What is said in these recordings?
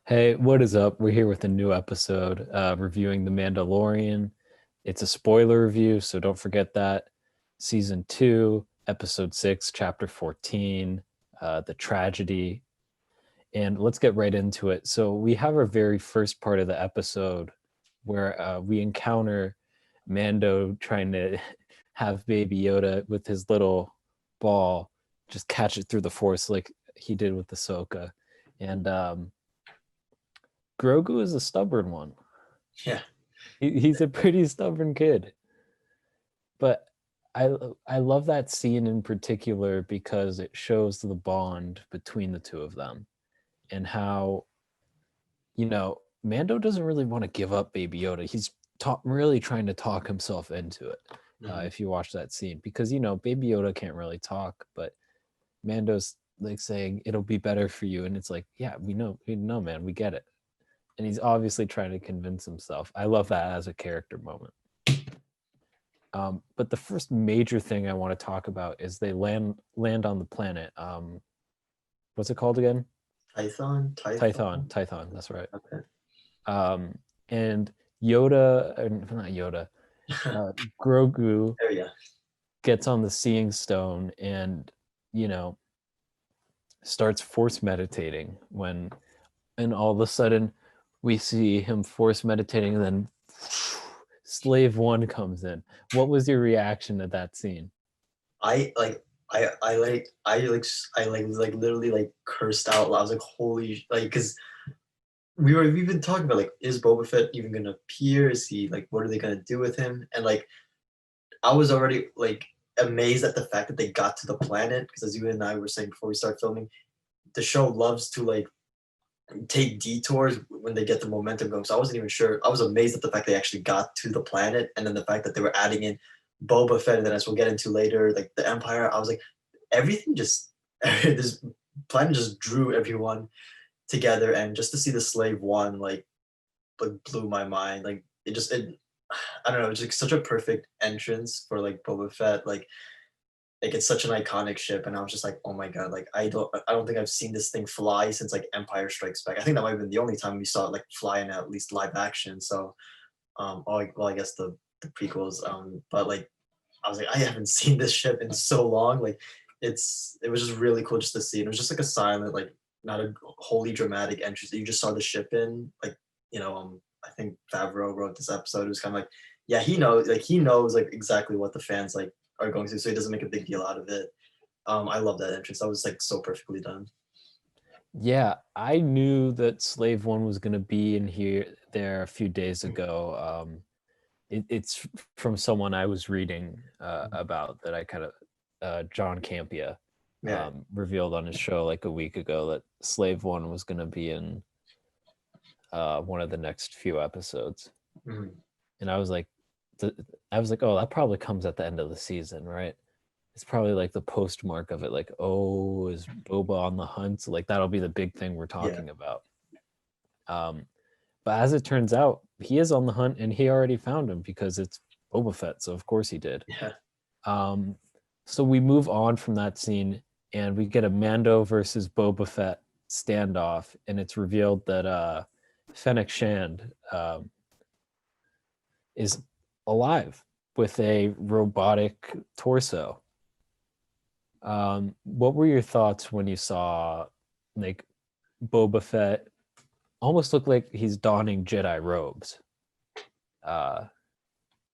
Hey, what is up? We're here with a new episode reviewing The Mandalorian. It's a spoiler review, so don't forget that. Season 2, Episode 6, Chapter 14, The Tragedy. And let's get right into it. So, we have our very first part of the episode where we encounter Mando trying to have Baby Yoda with his little ball just catch it through the Force like he did with Ahsoka. And Grogu is a stubborn one. Yeah, He's a pretty stubborn kid. But I I love that scene in particular because it shows the bond between the two of them and how, Mando doesn't really want to give up Baby Yoda. He's really trying to talk himself into it. mhm. If you watch that scene, because Baby Yoda can't really talk, but Mando's like saying it'll be better for you, and it's like, yeah, we know, man, we get it. And he's obviously trying to convince himself. I love that as a character moment. But the first major thing I want to talk about is they land on the planet. What's it called again? Tython. Tython. That's right. Okay. Um, and Yoda, not Yoda, uh, Grogu There we go. gets on the Seeing Stone and you know starts force meditating and all of a sudden we see him force meditating and then slave one comes in. What was your reaction to that scene? I like I literally like cursed out loud. I was like, holy because we've been talking about like is Boba Fett even gonna appear? Is he like what are they gonna do with him? And like I was already like amazed at the fact that they got to the planet because as you and I were saying before we start filming, the show loves to like take detours when they get the momentum going. So I wasn't even sure. I was amazed at the fact they actually got to the planet, and then the fact that they were adding in Boba Fett, and then as we'll get into later, like the Empire. I was like, everything just this planet just drew everyone together, and just to see the Slave One like blew my mind. Like it I don't know, it's like such a perfect entrance for like Boba Fett. Like it's such an iconic ship, and I was just like, oh my god, like I don't think I've seen this thing fly since like Empire Strikes Back. I think that might have been the only time we saw it like fly in at least live action. So well I guess the prequels. But like I was like, I haven't seen this ship in so long. Like it was just really cool just to see. And it was just like a silent, like not a wholly dramatic entrance that you just saw the ship in. Like, I think Favreau wrote this episode. It was kind of like, yeah, he knows like exactly what the fans like are going through, so he doesn't make a big deal out of it. I love that entrance. That was like so perfectly done. Yeah, I knew that Slave One was going to be in here there a few days ago. It's from someone I was reading about that I kind of John Campia Yeah. revealed on his show like a week ago that Slave One was going to be in one of the next few episodes, Mhm. and I was like, oh, that probably comes at the end of the season, right? It's probably like the postmark of it, like, oh, is Boba on the hunt? Like that'll be the big thing we're Yeah. talking about. Um, but as it turns out, he is on the hunt and he already found him because it's Boba Fett. So of course he did. Yeah. Um, so we move on from that scene and we get a Mando versus Boba Fett standoff, and it's revealed that Fennec Shand is alive with a robotic torso. What were your thoughts when you saw like Boba Fett almost look like he's donning Jedi robes? Uh,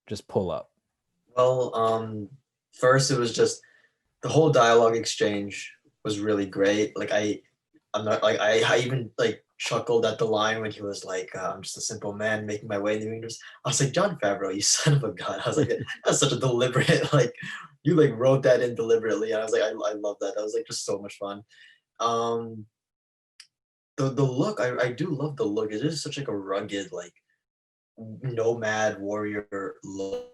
just pull up. Well, first it was just the whole dialogue exchange was really great. Like I'm not like I even like chuckled at the line when he was like, "I'm just a simple man making my way in the universe." I was like, John Favreau, you son of a gun. I was like, that's such a deliberate like you like wrote that in deliberately. And I was like, I love that. That was like just so much fun. Um, the look, I do love the look. It is such like a rugged like nomad warrior look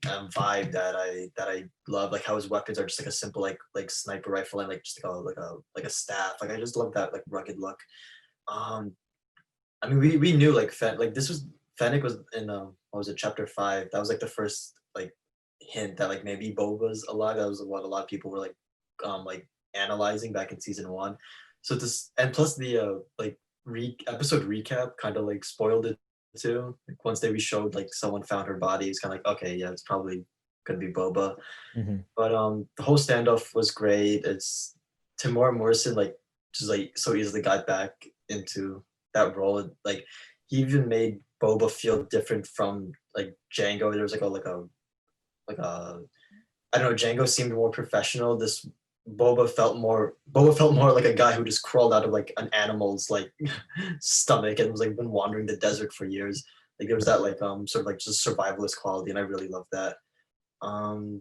vibe that I love. Like how his weapons are just like a simple like sniper rifle and like just like a staff. Like I just love that like rugged look. Um, I mean we knew like this was Fennec was in what was it chapter 5? That was like the first like hint that like maybe Boba's alive. That was what a lot of people were like analyzing back in season 1. So this and plus the like episode recap kind of like spoiled it too. Like once they showed like someone found her body, it's kind of like okay, yeah, it's probably gonna be Boba. Mhm. But the whole standoff was great. It's Timur Morrison like just like so easily got back into that role. Like he even made Boba feel different from like Django. There was like a I don't know. Django seemed more professional. This Boba felt more like a guy who just crawled out of like an animal's like stomach and was like been wandering the desert for years. Like there was that like sort of like just survivalist quality, and I really loved that. Um,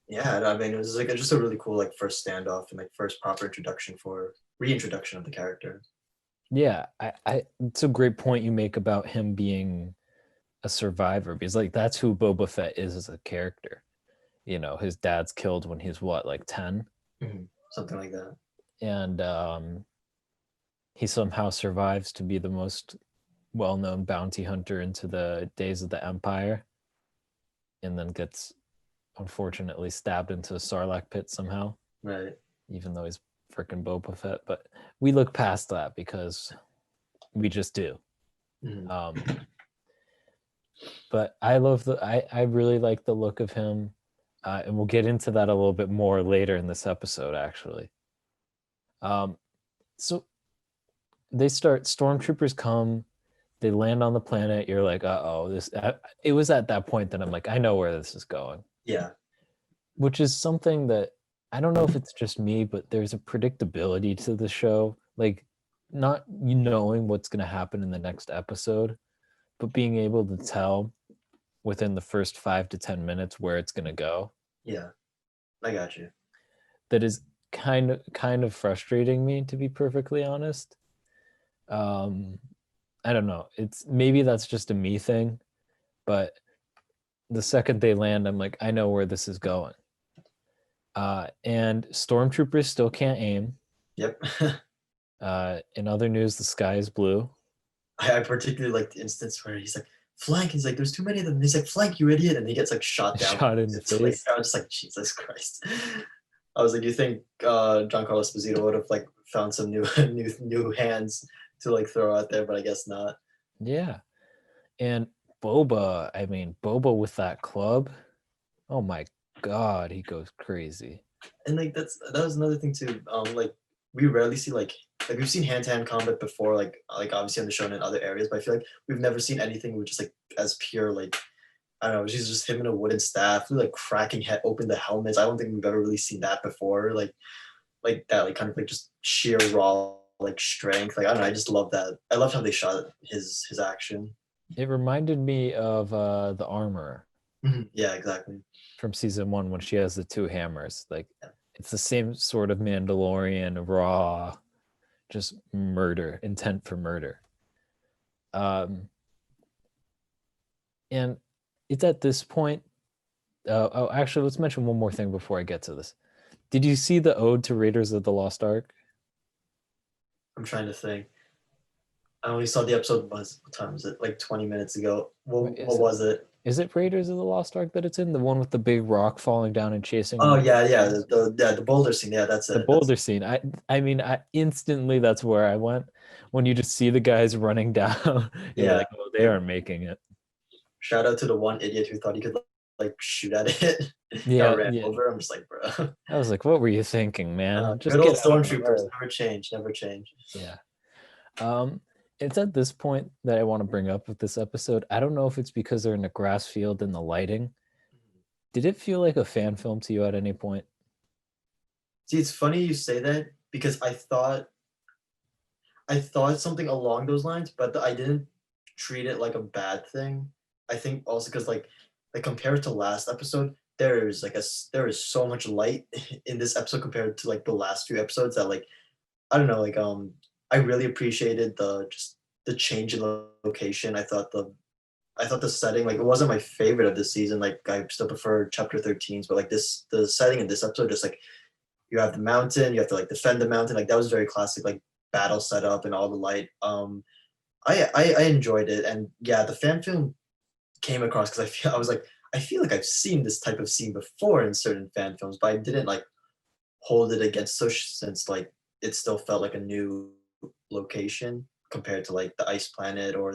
yeah, I mean, it was like just a really cool like first standoff and like first proper introduction for reintroduction of the character. Yeah, it's a great point you make about him being a survivor because like that's who Boba Fett is as a character. You know, his dad's killed when he's what, like 10? Something like that. And he somehow survives to be the most well-known bounty hunter into the days of the Empire, and then gets unfortunately stabbed into a Sarlacc pit somehow, Right. even though he's freaking Boba Fett. But we look past that because we just do. Mhm. But I really like the look of him, and we'll get into that a little bit more later in this episode, actually. So they start. Stormtroopers come. They land on the planet. You're like, oh, this. It was at that point that I'm like, I know where this is going. Yeah. Which is something that I don't know if it's just me, but there's a predictability to the show. Like, not you knowing what's going to happen in the next episode, but being able to tell within the first 5 to 10 minutes where it's going to go. Yeah. I got you. That is kind of frustrating me, to be perfectly honest. I don't know. It's maybe that's just a me thing, but the second they land, I'm like, I know where this is going. And stormtroopers still can't aim. Yep. In other news, the sky is blue. I particularly like the instance where he's like, flank. He's like, there's too many of them. And he's like, flank, you idiot. And he gets like shot down. Shot in the It's like, face. I was just like, Jesus Christ. I was like, you think Giancarlo Esposito would have like found some new new hands to like throw out there, but I guess not. Yeah. And Boba, I mean, Boba with that club. Oh my God, he goes crazy. And like that was another thing too. Like we rarely see like we've seen hand to hand combat before, like obviously on the show and in other areas, but I feel like we've never seen anything with just like as pure like I don't know, she's just him in a wooden staff, like cracking open the helmets. I don't think we've ever really seen that before. Like that, like kind of like just sheer raw like strength. Like I don't know, I just love that. I loved how they shot his action. It reminded me of the armor Yeah, exactly. from season 1 when she has the 2 hammers. Like Yeah. it's the same sort of Mandalorian raw, just murder, intent for murder. And it's at this point. Oh, actually, let's mention one more thing before I get to this. Did you see the ode to Raiders of the Lost Ark? I'm trying to think. I only saw the episode was what time was it? Like 20 minutes ago. What was it? Is it Raiders of the Lost Ark that it's in? The one with the big rock falling down and chasing Oh them? yeah. The boulder scene. Yeah, that's The it. That's boulder scene. I mean, I instantly that's where I went. When you just see the guys running down, you're yeah. like, oh, they are making it. Shout out to the one idiot who thought he could like shoot at it. Yeah, Got ran yeah. over. I'm just like, bro. I was like, what were you thinking, man? Just Good old get out of the stormtroopers way. never change, never change. Yeah. It's at this point that I want to bring up with this episode. I don't know if it's because they're in a grass field and the lighting. Did it feel like a fan film to you at any point? See, it's funny you say that because I thought something along those lines, but I didn't treat it like a bad thing. I think also because like compared to last episode, there is so much light in this episode compared to like the last few episodes that like I don't know I really appreciated the change in location. I thought the setting like it wasn't my favorite of the season. Like I still prefer chapter 13s, but like the setting in this episode just like you have the mountain, you have to like defend the mountain. Like that was very classic like battle setup and all the light. I enjoyed it, and yeah, the fan film came across because I feel like I've seen this type of scene before in certain fan films, but I didn't like hold it against Sush since like it still felt like a new location. compared to like the ice planet or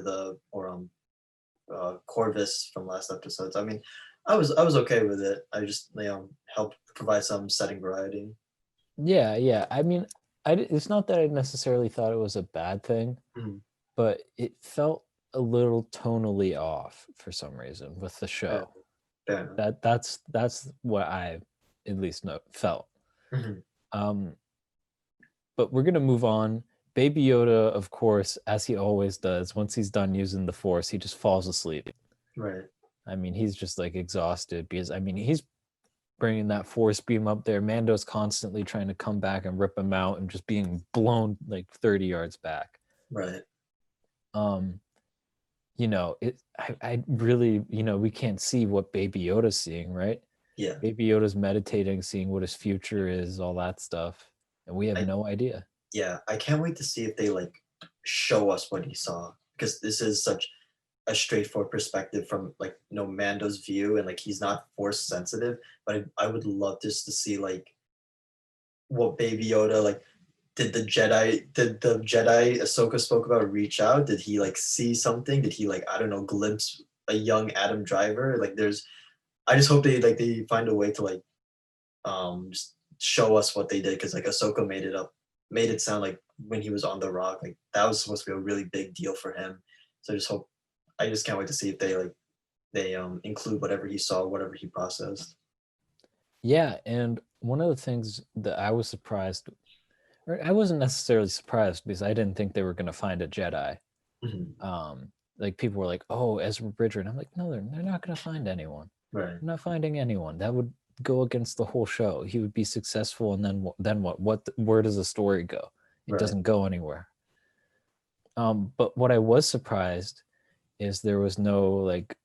Corvus from last episodes. I mean, I was okay with it. I just helped provide some setting variety. Yeah. I mean, it's not that I necessarily thought it was a bad thing, Mhm. but it felt a little tonally off for some reason with the Fair, show. fair enough. That's what I at least felt. Mhm. Um, but we're gonna move on. Baby Yoda, of course, as he always does, once he's done using the Force, he just falls asleep. Right. I mean, he's just like exhausted because I mean he's bringing that Force beam up there. Mando's constantly trying to come back and rip him out and just being blown like 30 yards back. Right. Um, I really, we can't see what Baby Yoda's seeing, right? Yeah. Baby Yoda's meditating, seeing what his future is, all that stuff, and we have I no idea. Yeah. I can't wait to see if they like show us what he saw because this is such a straightforward perspective from like Mando's view and like he's not force sensitive. But I would love just to see like what Baby Yoda like did the Jedi Ahsoka spoke about reach out? Did he like see something? Did he like I don't know glimpse a young Adam Driver? Like there's I just hope they find a way to like just show us what they did because like Ahsoka made it sound like when he was on the rock like that was supposed to be a really big deal for him. So I just can't wait to see if they include whatever he saw, whatever he processed. Yeah, and one of the things that I was surprised, or I wasn't necessarily surprised because I didn't think they were going to find a Jedi. Mhm. Like people were like, "Oh, Ezra Bridger," and I'm like, "No, they're not going to find anyone. Right. They're not finding anyone. That would go against the whole show. He would be successful, and then what? Where does the story go? It Right. doesn't go anywhere." But what I was surprised is there was no like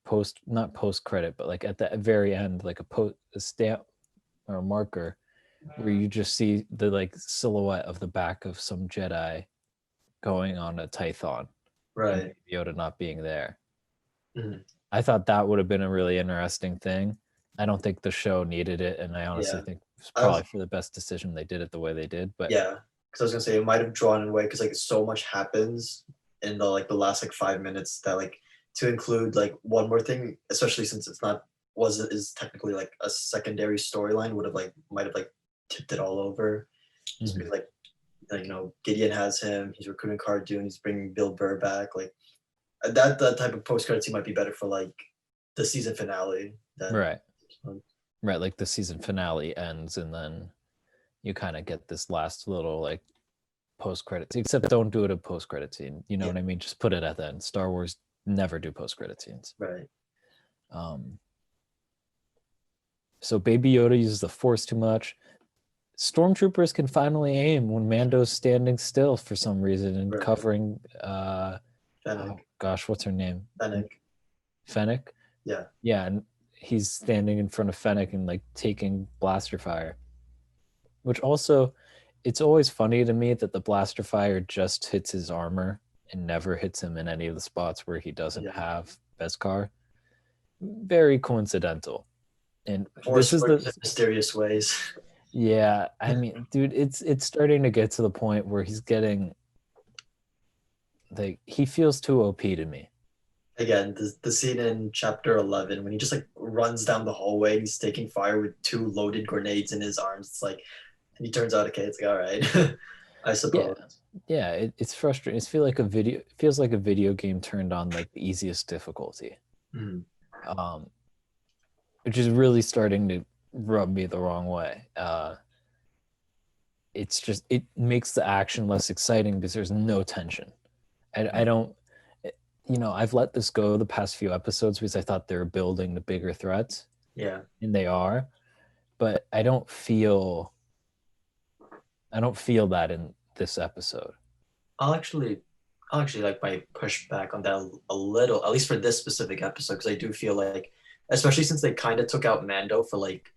not post credit, but like at the very end, like a stamp or a marker where you just see the like silhouette of the back of some Jedi going on a Tython and Right. Baby Yoda not being there. Mhm. I thought that would have been a really interesting thing. I don't think the show needed it, and I honestly Yeah. think it's I was probably for the best decision they did it the way they did. But Yeah, because I was gonna say it might have drawn it away because like so much happens in the last like 5 minutes that like to include like one more thing, especially since it's not wasn't is technically like a secondary storyline would have like might have like tipped it all over just because mhm. Gideon has him, he's recruiting Cara Dune, he's bringing Bill Burr back, like that type of post credit scene might be better for like the season finale than Right, like the season finale ends, and then you kind of get this last little like post credits. Except don't do it a post credit scene. You know yeah, what I mean? Just put it at the end. Star Wars never do post credit scenes. right, Um, so Baby Yoda uses the Force too much. Stormtroopers can finally aim when Mando's standing still for some reason and right. covering oh Fennec, gosh, what's her name? Fennec, Fennec? yeah, Yeah, and he's standing in front of Fennec and like taking blaster fire. Which also it's always funny to me that the blaster fire just hits his armor and never hits him in any of the spots where he doesn't yeah. have Beskar. Very coincidental. And this Force is works in the mysterious ways. yeah, I mean, dude, it's starting to get to the point where he's getting like he feels too OP to me. Again, the scene in chapter 11 when he just like runs down the hallway and he's taking fire with two loaded grenades in his arms. It's like, and he turns out okay. It's like all right, I Yeah. suppose. Yeah, it's frustrating. It feels like a video game turned on like the easiest difficulty. Mhm. Um, which is really starting to rub me the wrong way. It's just it makes the action less exciting because there's no tension. I don't I've let this go the past few episodes because I thought they were building the bigger threats, Yeah, and they are, but I don't feel that in this episode. I'll actually, I'll actually like my push back on that a little, at least for this specific episode, because I do feel like, especially since they kind of took out Mando for like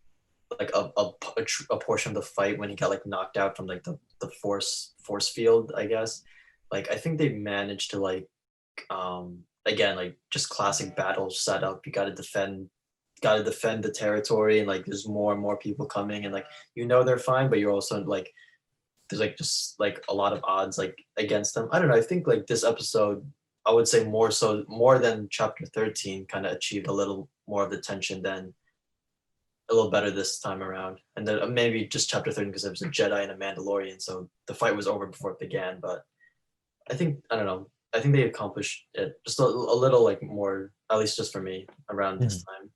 a portion of the fight when he got like knocked out from like the force field, I guess. Like I think they managed to like again like just classic battle setup. You got to defend the territory, and like there's more and more people coming, and like they're fine, but you're also like there's like just like a lot of odds like against them. I don't know. I think like this episode, I would say more than chapter 13, kind of achieved a little more of the tension than a little better this time around. And then maybe just chapter 13 because there was a Jedi and a Mandalorian, so the fight was over before it began. But I don't know. I think they accomplished it just a little like more, at least just for me, around this time.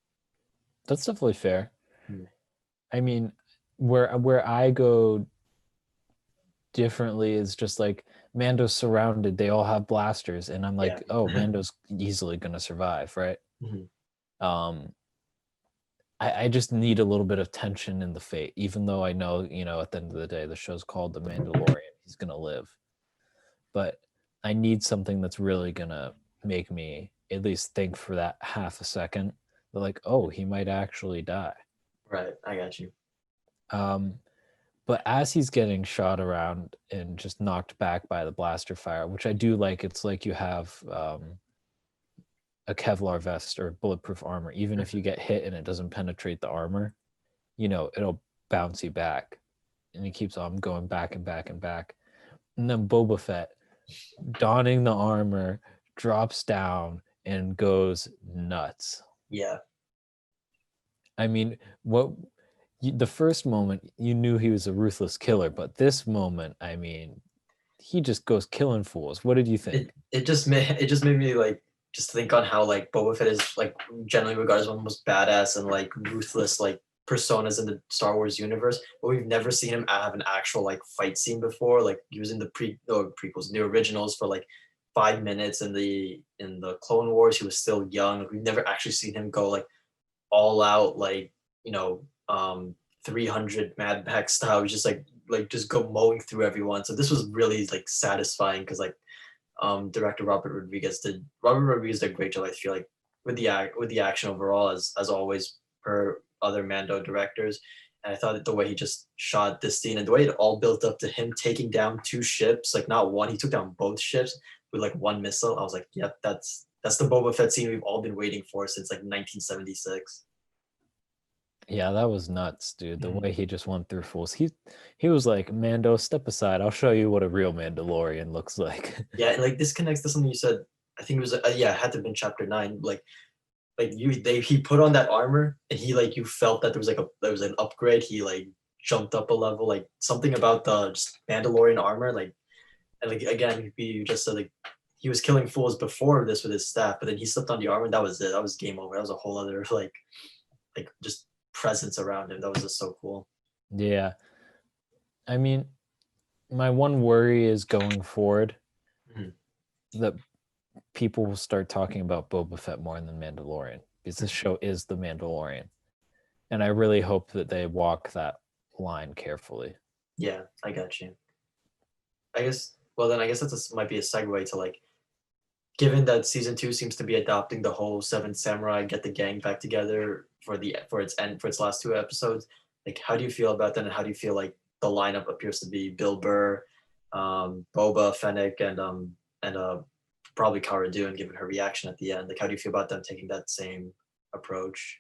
That's definitely fair. Hmm. I mean, where I go differently is just like Mando's surrounded, they all have blasters, and I'm Yeah. like, oh, Mando's easily gonna survive, right? Mhm. Um, I just need a little bit of tension in the fate, even though I know, at the end of the day, the show's called The Mandalorian. He's gonna live. But I need something that's really gonna make me at least think for that half a second. Like, oh, he might actually die. Right. I got you. Um, but as he's getting shot around and just knocked back by the blaster fire, which I do like, it's like you have a Kevlar vest or bulletproof armor. Even if you get hit and it doesn't penetrate the armor, it'll bounce you back. And he keeps on going back and back and back. And then Boba Fett, donning the armor, drops down and goes nuts. Yeah. I mean, the first moment you knew he was a ruthless killer, but this moment, I mean, he just goes killing fools. What did you think? It just made me like just think on how like Boba Fett is like generally regarded as one of the most badass and like ruthless like personas in the Star Wars universe, but we've never seen him have an actual like fight scene before, like using the prequels, the originals for like 5 minutes in the Clone Wars. He was still young. We've never actually seen him go like all out like 300 Mad Max style. He's just like just go mowing through everyone. So this was really like satisfying because like director Robert Rodriguez did a great job, I feel like, with the action overall, as always per other Mando directors. And I thought that the way he just shot this scene and the way it all built up to him taking down two ships, like not one, he took down both ships with like one missile. I was like, yep, that's the Boba Fett scene we've all been waiting for since like 1976. Yeah, that was nuts, dude. The Mhm. way he just went through fools. He was like, Mando, step aside. I'll show you what a real Mandalorian looks like. Yeah, and like this connects to something you said. I think it was yeah, it had to have been chapter 9. Like he put on that armor and he like you felt that there was an upgrade. He like jumped up a level, like something about the just Mandalorian armor, like, and like again you just said like he was killing fools before this with his staff, but then he slipped on the armor and that was it. That was game over. That was a whole other like just presence around him. That was just so cool. Yeah. I mean, my one worry is going forward Mhm. that people will start talking about Boba Fett more than Mandalorian because this show is The Mandalorian. And I really hope that they walk that line carefully. Yeah, I got you. I guess well then I guess might be a segue to like given that season 2 seems to be adopting the whole Seven Samurai get the gang back together for its last 2 episodes, like how do you feel about that, and how do you feel like the lineup appears to be Bill Burr, Boba Fennec, and probably Cara Dune, given her reaction at the end? Like, how do you feel about them taking that same approach?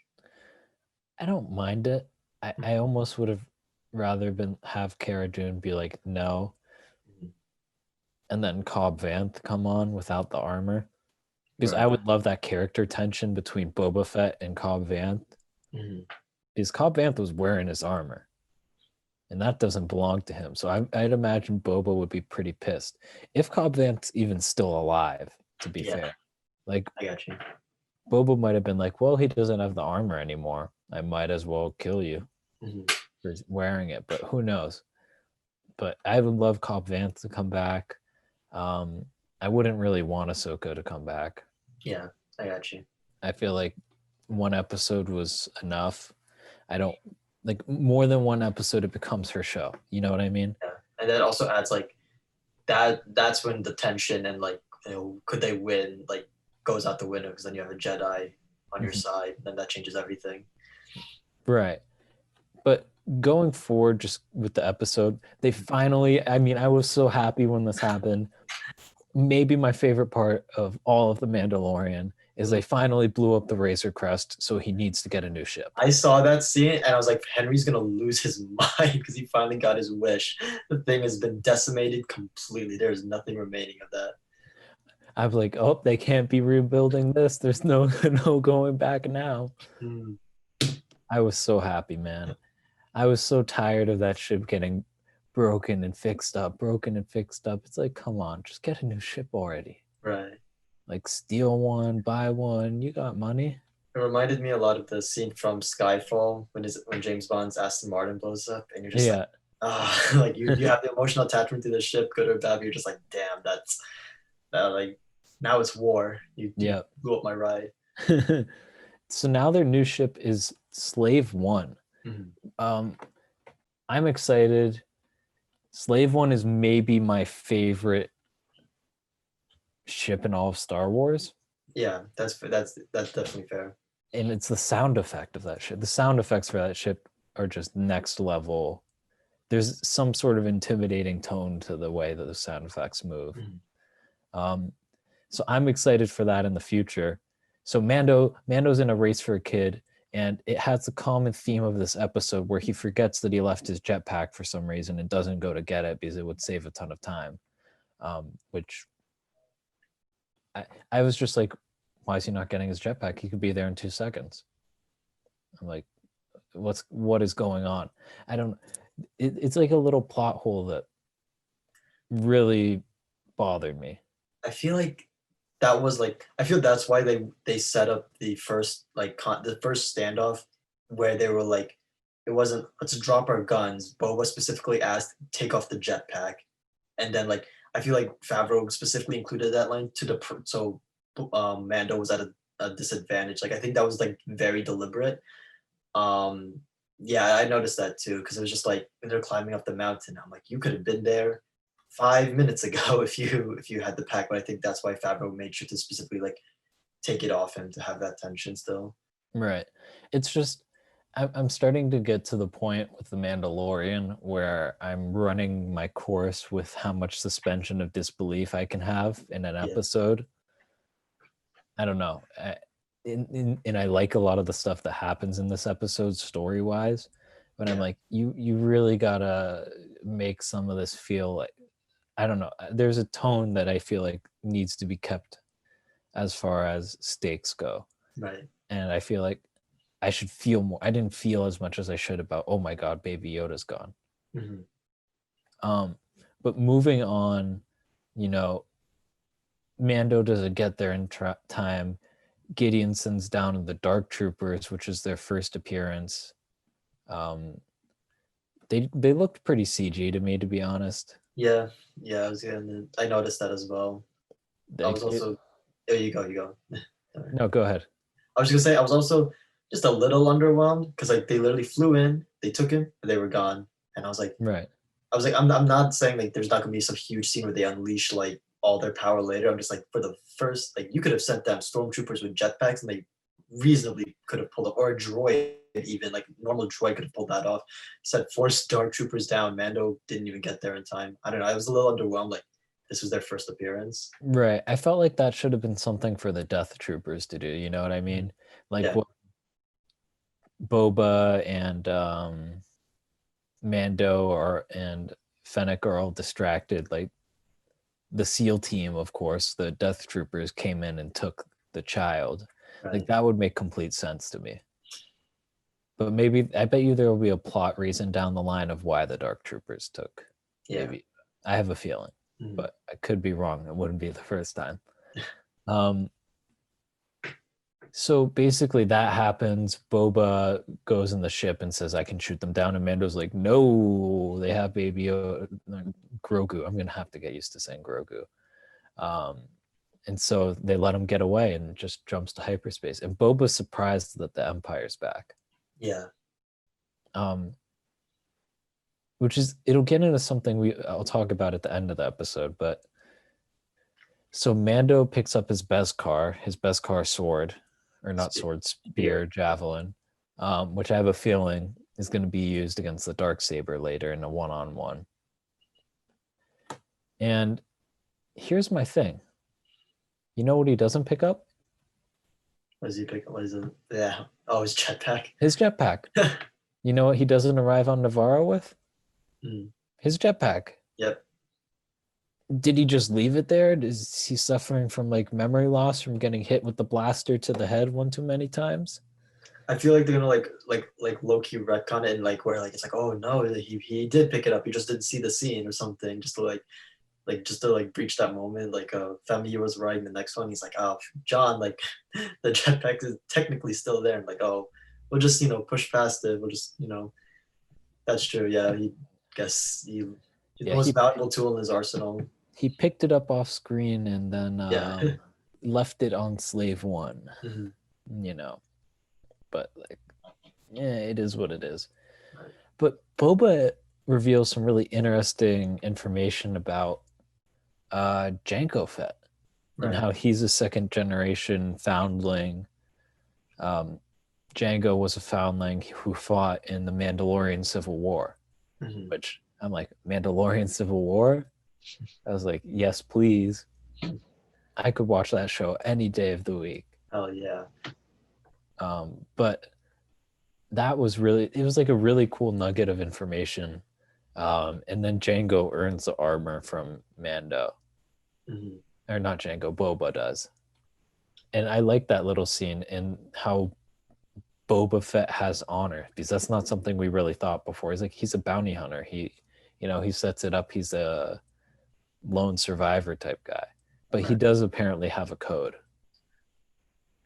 I don't mind it. I almost would have rather have Cara Dune be like, no, Mhm. and then Cobb Vanth come on without the armor. Because I Right. would love that character tension between Boba Fett and Cobb Vanth. Mhm. Because Cobb Vanth was wearing his armor. And that doesn't belong to him. So I'd imagine Boba would be pretty pissed. If Cobb Vanth's even still alive, to be Yeah, fair. Like, I got you. Boba might have been like, well, he doesn't have the armor anymore. I might as well kill you Mhm. for wearing it. But who knows? But I would love Cobb Vanth to come back. Um, I wouldn't really want Ahsoka to come back. Yeah, I got you. I feel like one episode was enough. I don't like more than one episode, it becomes her show. You know what I mean? Yeah, and that also adds like that's when the tension and like could they win like goes out the window because then you have a Jedi on your Mhm. side, then that changes everything. Right. But going forward, just with the episode, they finally, I mean, I was so happy when this happened. Maybe my favorite part of all of The Mandalorian is they finally blew up the Razor Crest, so he needs to get a new ship. I saw that scene and I was like, Henry's gonna lose his mind because he finally got his wish. The thing has been decimated completely. There's nothing remaining of that. I'm like, oh, they can't be rebuilding this. There's no no going back now. Hmm. I was so happy, man. I was so tired of that ship getting broken and fixed up, broken and fixed up. It's like, come on, just get a new ship already. Right. Like steal one, buy one. You got money. It reminded me a lot of the scene from Skyfall when James Bond's Aston Martin blows up, and you're just like, Yeah. ah, like you have the emotional attachment to the ship, good or bad. But you're just like, damn, that's that like now it's war. You Yeah. blew up my ride. So now their new ship is Slave One. Mhm. I'm excited. Slave One is maybe my favorite ship in all of Star Wars. Yeah, that's definitely fair. And it's the sound effect of that ship. The sound effects for that ship are just next level. There's some sort of intimidating tone to the way that the sound effects move. Mhm. So I'm excited for that in the future. So Mando's in a race for a kid, and it has the common theme of this episode where he forgets that he left his jetpack for some reason and doesn't go to get it because it would save a ton of time. Which I was just like, why is he not getting his jetpack? He could be there in 2 seconds. I'm like, what is going on? I don't. It's like a little plot hole that really bothered me. I feel like that was like I feel that's why they set up the first the first standoff where they were like it wasn't let's drop our guns. Boba specifically asked take off the jetpack, and then like I feel like Favreau specifically included that line to so Mando was at a disadvantage. Like I think that was like very deliberate. Um, yeah, I noticed that too because it was just like when they're climbing up the mountain. I'm like, you could have been there 5 minutes ago if you had the pack. But I think that's why Favreau made sure to specifically like take it off him to have that tension still. Right. It's just I'm starting to get to the point with the Mandalorian where I'm running my course with how much suspension of disbelief I can have in an Yeah, episode. I don't know. And I like a lot of the stuff that happens in this episode story wise, but I'm yeah, like, you really gotta make some of this feel like I don't know. There's a tone that I feel like needs to be kept as far as stakes go, right. and I feel like I should feel more. I didn't feel as much as I should about, oh my God, Baby Yoda's gone. Hmm. Um, but moving on, you know, Mando doesn't get there in time. Gideon sends down the Dark Troopers, which is their first appearance. Um, they looked pretty CG to me, to be honest. Yeah, yeah. I noticed that as well. I was also. There you go. You go. Sorry. No, go ahead. I was just gonna say I was also just a little underwhelmed because like they literally flew in, they took him, and they were gone. And Right. I'm not saying like there's not gonna be some huge scene where they unleash like all their power later. I'm just like for the first like you could have sent down stormtroopers with jetpacks and they reasonably could have pulled up or a droid even like normal droid could have pulled that off. Sent four Dark Troopers down. Mando didn't even get there in time. I don't know. I was a little underwhelmed. Like this was their first appearance. Right. I felt like that should have been something for the Death Troopers to do. You know what I mean? Like Yeah. what Boba and Mando and Fennec are all distracted. Like the SEAL team, of course, the Death Troopers came in and took the child. Right. Like that would make complete sense to me. But maybe I bet you there will be a plot reason down the line of why the Dark Troopers took. Yeah. Maybe I have a feeling, but I could be wrong. It wouldn't be the first time. So basically that happens. Boba goes in the ship and says, I can shoot them down. And Mando's like, no, they have baby Grogu. I'm going to have to get used to saying Grogu. And so they let him get away and just jumps to hyperspace. And Boba's surprised that the Empire's back. Yeah. Which is, it'll get into something I'll talk about at the end of the episode. But so Mando picks up his beskar sword, or not sword, spear, javelin, which I have a feeling is going to be used against the Darksaber later in a one-on-one. And here's my thing. You know what he doesn't pick up? What does he pick up? What is it? Yeah. Oh, his jetpack. His jetpack. You know what he doesn't arrive on Navarro with? Mm, His jetpack. yep. Did he just leave it there? Is he suffering from like memory loss from getting hit with the blaster to the head one too many times? I feel like they're gonna like low key retcon it and like where like it's like, oh no, he did pick it up. He just didn't see the scene or something, just to just to like breach that moment. Like Femi was writing the next one. He's like, oh John, like the jetpack is technically still there. And like, oh, we'll just push past it. We'll just that's true. Yeah, he guess he's the Yeah, most valuable tool in his arsenal. he picked it up off screen and then Yeah. left it on slave one. Mhm. You know, but like, yeah, it is what it is. Right. But Boba reveals some really interesting information about Jango Fett and Right. how he's a second generation foundling. Jango was a foundling who fought in the Mandalorian Civil War, Mhm. which I'm like, Mandalorian Civil War? I was like, yes, please. I could watch that show any day of the week. Oh yeah. But that was really, it was like a really cool nugget of information. And then Jango earns the armor from Mando. Mhm. Or not Jango, Boba does. And I like that little scene and how Boba Fett has honor because that's not something we really thought before. He's a bounty hunter. He sets it up. He's a lone survivor type guy, but he Right. does apparently have a code.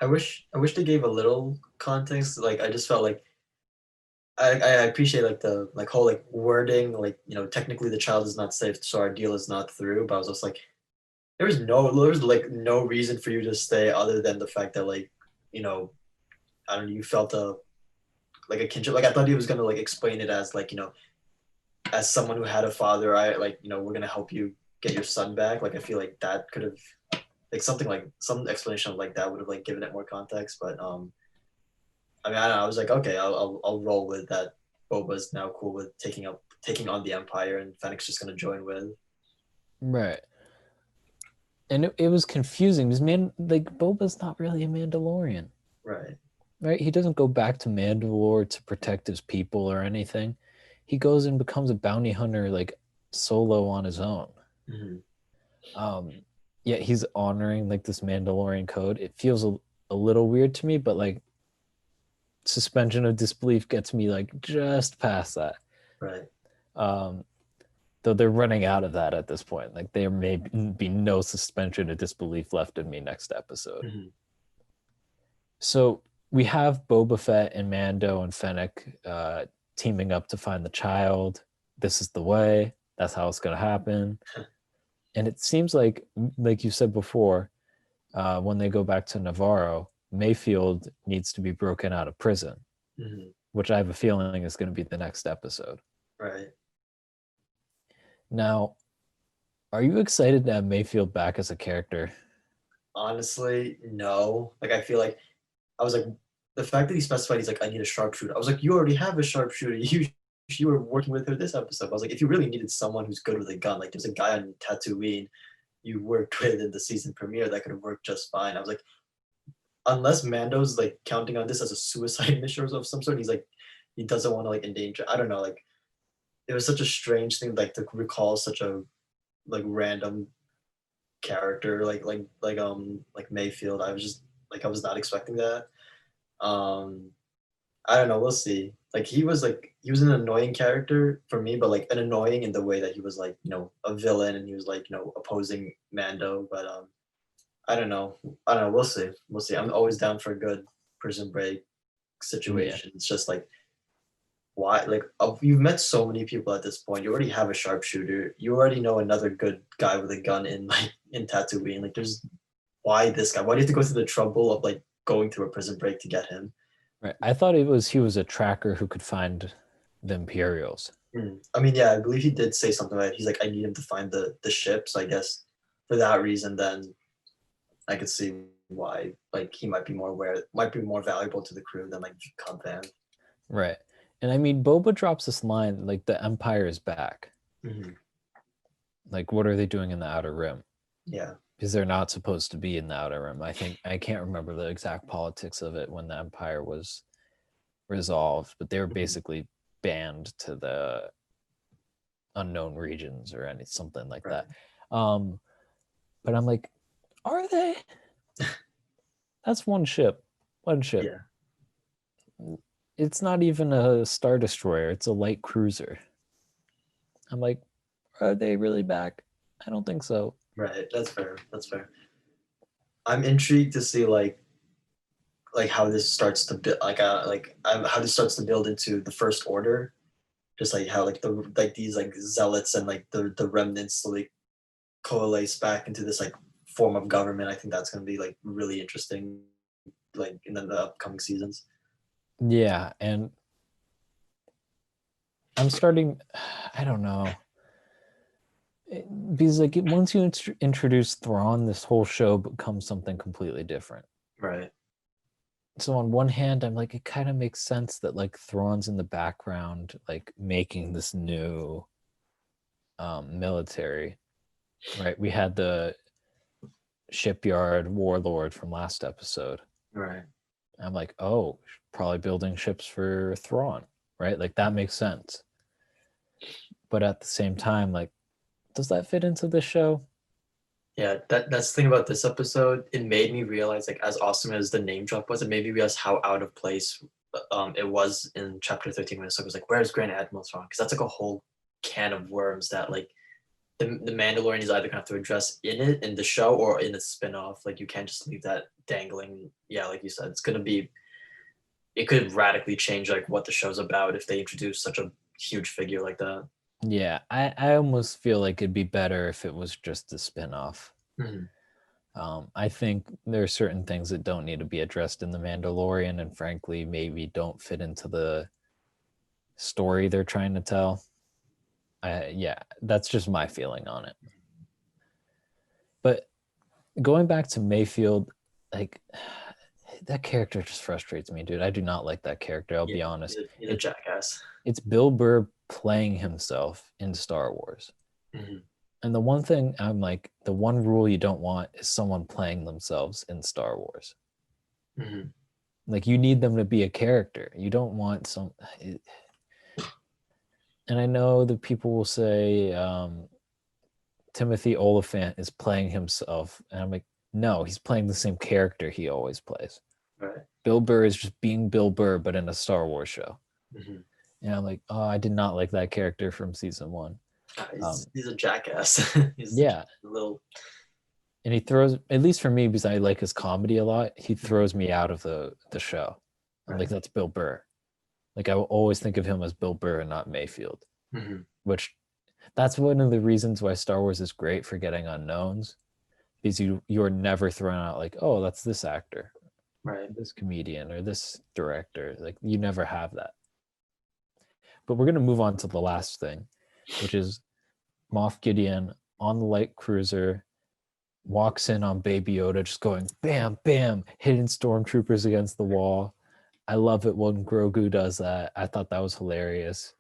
I wish they gave a little context. Like I just felt like I appreciate like the like whole like wording, like technically the child is not safe, so our deal is not through. But I was just like, there was like no reason for you to stay other than the fact that like, you know, I don't know, you felt a kinship. Like I thought he was gonna like explain it as like, as someone who had a father, I like, we're gonna help you get your son back. Like I feel like that could have like something like some explanation like that would have like given it more context. But I mean, I don't know, I was like, okay, I'll roll with that. Boba's now cool with taking on the Empire, and Fennec's just gonna join with. Right. And it was confusing because like Boba's not really a Mandalorian, Right. right? He doesn't go back to Mandalore to protect his people or anything. He goes and becomes a bounty hunter like solo on his own. Hmm. Um, Yet he's honoring like this Mandalorian code. It feels a little weird to me, but like suspension of disbelief gets me like just past that. Right. Um, though they're running out of that at this point. Like there may be no suspension of disbelief left in me next episode. Hmm. So we have Boba Fett and Mando and Fennec teaming up to find the child. This is the way. That's how it's going to happen. And it seems like you said before, when they go back to Navarro, Mayfield needs to be broken out of prison, Hmm. which I have a feeling is going to be the next episode. Right. Now, are you excited to have Mayfield back as a character? Honestly, no. Like I feel like I was like the fact that he specified he's like I need a sharpshooter. I was like you already have a sharpshooter. You were working with her this episode. I was like if you really needed someone who's good with a gun, like there's a guy on Tatooine you worked with in the season premiere that could have worked just fine. I was like unless Mando's like counting on this as a suicide mission of some sort, he's like he doesn't want to like endanger. I don't know. Like it was such a strange thing like to recall such a like random character like Mayfield. I was just like I was not expecting that. Um I don't know, we'll see. He was an annoying character for me, but like an annoying in the way that he was like, a villain and he was like, opposing Mando. But I don't know. I don't know. We'll see. We'll see. I'm always down for a good prison break Yeah. situation. It's just like why like you've met so many people at this point. You already have a sharpshooter. You already know another good guy with a gun in like in Tatooine. Like there's why this guy? Why do you have to go through the trouble of like going through a prison break to get him? Right. I thought he was a tracker who could find the Imperials. I mean, yeah, I believe he did say something like he's like, I need him to find the ship. So I guess for that reason, then I could see why like he might be more valuable to the crew than like Cobb Van. Right. And I mean, Boba drops this line like the Empire is back. Hmm. Like, what are they doing in the Outer Rim? Yeah. because they're not supposed to be in the Outer Rim. I think I can't remember the exact politics of it when the Empire was resolved, but they were Mhm. basically banned to the unknown regions or something like Right. that. Um, but I'm like, are they? That's one ship. One ship. Yeah. It's not even a Star Destroyer, it's a light cruiser. I'm like, are they really back? I don't think so. Right. That's fair. That's fair. I'm intrigued to see like how this starts to build how this starts to build into the First Order. Just like how like these like zealots and like the remnants slowly coalesce back into this like form of government. I think that's going to be like really interesting, like in the upcoming seasons. Yeah, and I'm starting, I don't know. Because like once you introduce Thrawn, this whole show becomes something completely different. Right. So on one hand, I'm like, it kind of makes sense that like Thrawn's in the background, like making this new military, right? We had the shipyard warlord from last episode. Right. I'm like, oh, probably building ships for Thrawn, right? Like that makes sense. But at the same time, like, does that fit into the show? Yeah, that's the thing about this episode. It made me realize, like, as awesome as the name drop was, it made me realize how out of place it was in chapter 13 when it was like, where's Grand Admiral Thrawn? Because that's like a whole can of worms that like the Mandalorian is either gonna have to address in the show or in a spin-off. Like you can't just leave that dangling. Yeah, like you said, it could radically change like what the show's about if they introduce such a huge figure like that. Yeah, I almost feel like it'd be better if it was just a spin-off. Mhm. I think there are certain things that don't need to be addressed in The Mandalorian, and frankly, maybe don't fit into the story they're trying to tell. Yeah, that's just my feeling on it. But going back to Mayfield, like that character just frustrates me, dude. I do not like that character. I'll Yeah, be honest. he's a It's jackass. it's Bill Burr playing himself in Star Wars. Mhm. And the one thing I'm like, the one rule you don't want is someone playing themselves in Star Wars. Mhm. Like you need them to be a character. You don't want and I know that people will say Timothy Oliphant is playing himself. And I'm like, no, he's playing the same character he always plays. Right. Bill Burr is just being Bill Burr, but in a Star Wars show. Mhm. And I'm like, oh, I did not like that character from season one. He's a jackass. He's just Yeah. a little. And he throws, at least for me, because I like his comedy a lot, he Mhm. throws me out of the show. I'm like, Right. that's Bill Burr. Like I will always think of him as Bill Burr and not Mayfield, Mhm. which that's one of the reasons why Star Wars is great for getting unknowns, because you're never thrown out like, oh, that's this actor, Right. this comedian, or this director. Like you never have that. But we're gonna move on to the last thing, which is Moff Gideon on the light cruiser walks in on Baby Yoda, just going bam, bam, hitting stormtroopers against the wall. I love it when Grogu does that. I thought that was hilarious.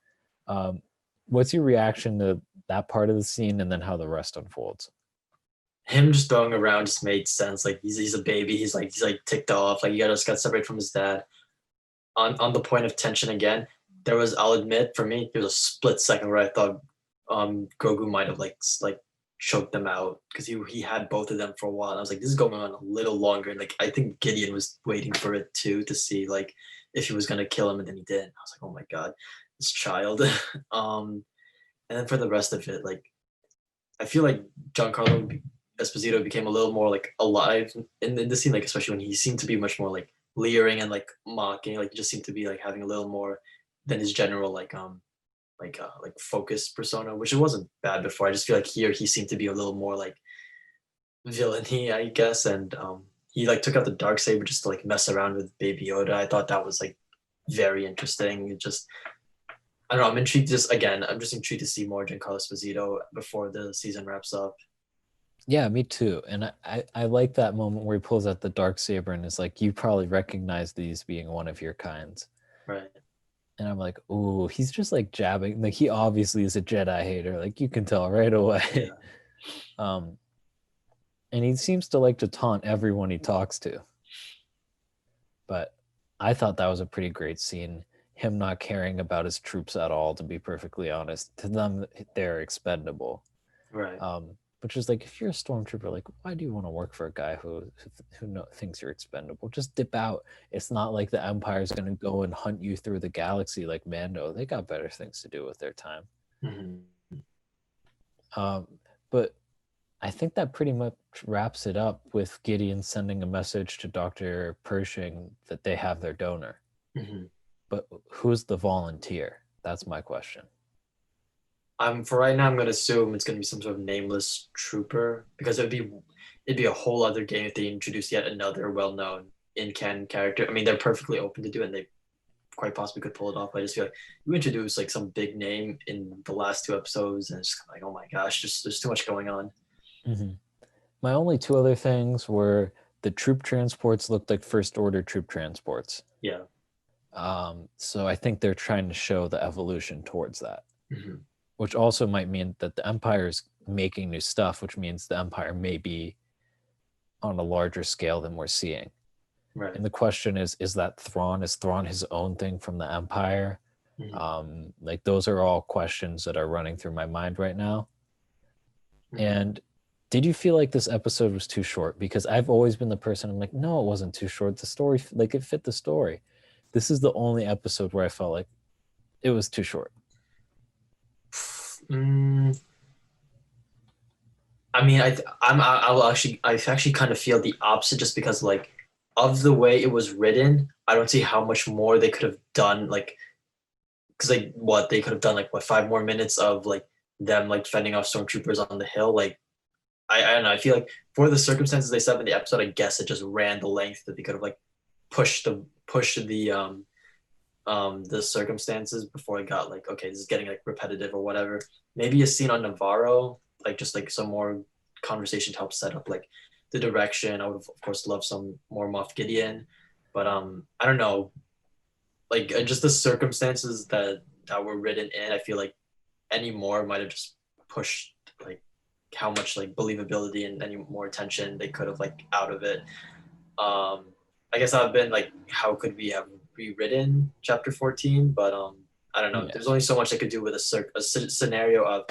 Um, what's your reaction to that part of the scene and then how the rest unfolds? Him just throwing around just made sense. Like he's a baby. He's like ticked off. Like just got separated from his dad. On the point of tension again, I'll admit for me, there was a split second where I thought Grogu might have like choked them out because he had both of them for a while. And I was like, this is going on a little longer. And like I think Gideon was waiting for it too to see like if he was gonna kill him, and then he did. I was like, oh my god, this child. um, and then for the rest of it, like I feel like Giancarlo Esposito became a little more like alive in the scene, like especially when he seemed to be much more like leering and like mocking, like he just seemed to be like having a little more than his general like focused persona, which it wasn't bad before. I just feel like here he seemed to be a little more like villainy, I guess, and he like took out the dark saber just to like mess around with Baby Yoda. I thought that was like very interesting. It just I don't know. I'm intrigued. Just again, I'm just intrigued to see more Giancarlo Esposito before the season wraps up. Yeah, me too. And I like that moment where he pulls out the dark saber and is like, you probably recognize these being one of your kinds. Right. And I'm like, ooh, he's just like jabbing. Like he obviously is a Jedi hater. Like you can tell right away. Yeah. um, And he seems to like to taunt everyone he talks to. But I thought that was a pretty great scene. Him not caring about his troops at all, to be perfectly honest. To them, they're expendable. Right. Which is like, if you're a stormtrooper, like, why do you want to work for a guy who thinks you're expendable? Just dip out. It's not like the Empire's going to go and hunt you through the galaxy like Mando. They got better things to do with their time. But I think that pretty much wraps it up with Gideon sending a message to Dr. Pershing that they have their donor. But who's the volunteer? That's my question. For right now, I'm gonna assume it's gonna be some sort of nameless trooper, because it'd be a whole other game if they introduce yet another well-known in-canon character. I mean, they're perfectly open to do it, and they quite possibly could pull it off. But I just feel like you introduce like some big name in the last 2 episodes, and it's just like, oh my gosh, just there's too much going on. My only two other things were the troop transports looked like first order troop transports. Yeah. So I think they're trying to show the evolution towards that, which also might mean that the Empire is making new stuff, which means the Empire may be on a larger scale than we're seeing. Right. And the question is that Thrawn? Is Thrawn his own thing from the Empire? Like, those are all questions that are running through my mind right now. And did you feel like this episode was too short? Because I've always been the person, I'm like, no, it wasn't too short. The story, like, it fit the story. This is the only episode where I felt like it was too short. I mean, I actually kind of feel the opposite, just because like of the way it was written, I don't see how much more they could have done. Like, because like what they could have done, like what 5 more minutes of like them like fending off stormtroopers on the hill. Like, I don't know. I feel like for the circumstances they set up in the episode, I guess it just ran the length that they could have like pushed the circumstances before it got like, okay, this is getting like repetitive or whatever. Maybe a scene on Navarro, like just like some more conversation to help set up like the direction. I would of course love some more Moff Gideon, but I don't know, like just the circumstances that were written in. I feel like any more might have just pushed like how much like believability and any more attention they could have like out of it. I guess I've been like, how could we have rewritten chapter 14? But I don't know. Yeah. There's only so much I could do with a scenario of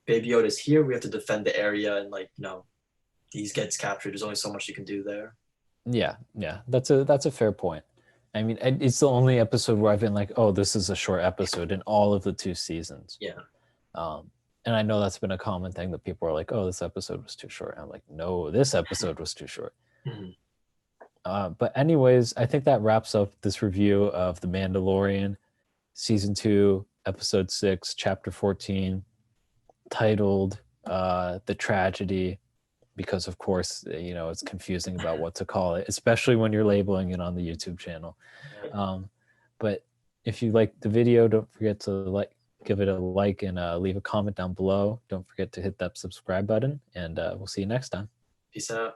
Baby Yoda's here. We have to defend the area, and like, you know, these gets captured. There's only so much you can do there. Yeah, that's a fair point. I mean, it's the only episode where I've been like, oh, this is a short episode in all of the 2 seasons. Yeah. And I know that's been a common thing that people are like, oh, this episode was too short. And I'm like, no, this episode was too short. But anyways, I think that wraps up this review of The Mandalorian, Season 2, Episode 6, Chapter 14, titled The Tragedy, because, of course, you know, it's confusing about what to call it, especially when you're labeling it on the YouTube channel. But if you like the video, don't forget to give it a like and leave a comment down below. Don't forget to hit that subscribe button, and we'll see you next time. Peace out.